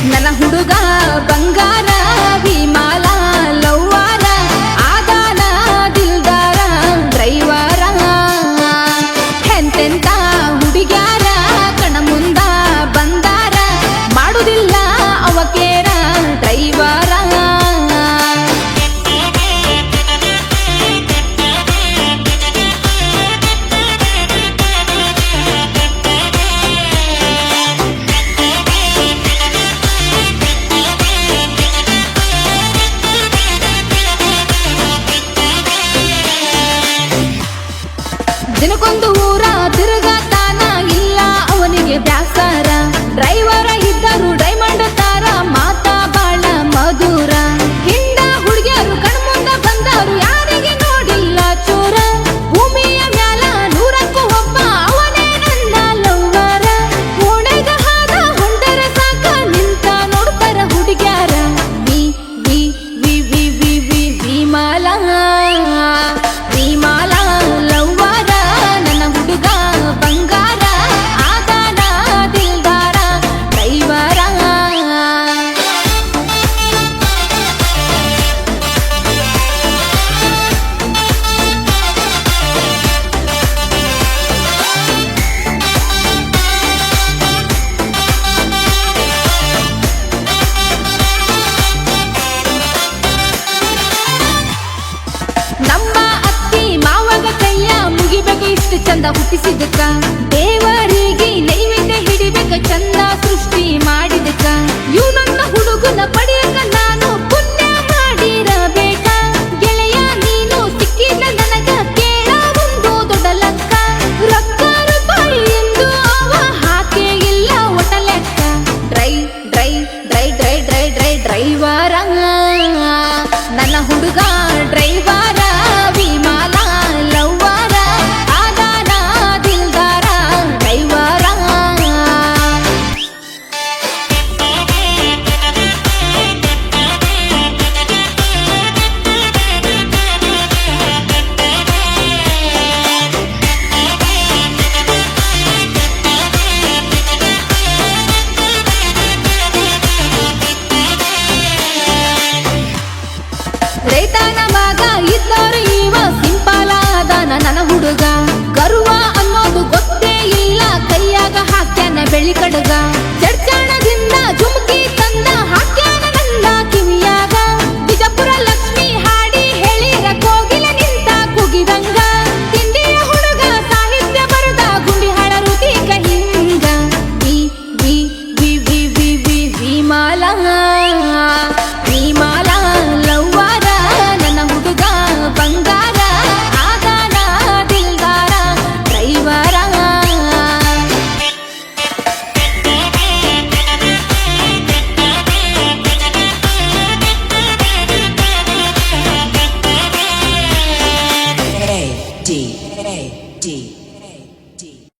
ನನ್ನ ಹುಡುಗ ಬಂಗಾರ ವಿಮಾಲ ಲವ್ವಾರ ಆದಾನ ದಿಲ್ದಾರ ಡ್ರೈವರ ಎಂತೆಂತ ಹುಡುಗ್ಯಾರ ಕಣ ಮುಂದ ಬಂದಾರ ಮಾಡುದಿಲ್ಲ ಅವಕೇರ ಡ್ರೈವರ ದಿನಕ್ಕೊಂದು ಊರ ತಿರುಗಾತಾನ ಇಲ್ಲ ಅವನಿಗೆ ಬ್ಯಾಸರ ಡ್ರೈವರ ಇದ್ದರು ಡೈಮಂಡ್ ತಾರ ಮಾತಾ ಬಾಳ ಮಧುರ ಹಿಂದ ಹುಡುಗಿಯರು ಕಣ್ಮುಂದ ಬಂದರು ಯಾರಿಗೆ ನೋಡಿಲ್ಲ ಚೂರ ಭೂಮಿಯ ಮ್ಯಾಲ ನೂರಕ್ಕೂ ಒಬ್ಬ ಅವನೇ ನನ್ನ ಲವ್ವರ ಓಣೆಗ ಹಾದ ಹೊಂಟರ ಸಾಕ ನಿಂತ ನೋಡ್ತಾರ ಹುಡುಗ್ಯಾರ ವಿ ವಿ ವಿ ವಿ ವಿ ವಿ ವಿಮಾಲ ವಿಮಾಲ ಲವ್ವರ ನನ್ನ ಹುಡುಗ ಬಂಗಾರ ಆದಾನ ದಿಲ್ದಾರ ಡ್ರೈವರ ನಮ್ಮ ಅತ್ತಿ ಮಾವಗ ಕೈಯ ಮುಗಿಬೇಕು ಇಷ್ಟು ಚಂದ ಹುಟ್ಟಿಸಿದಕ್ಕ ದೇವರಿಗೆ ನೈವೇದ್ಯ ಹಿಡಿಬೇಕ ಚಂದ ಸೃಷ್ಟಿ ಮಾಡಿ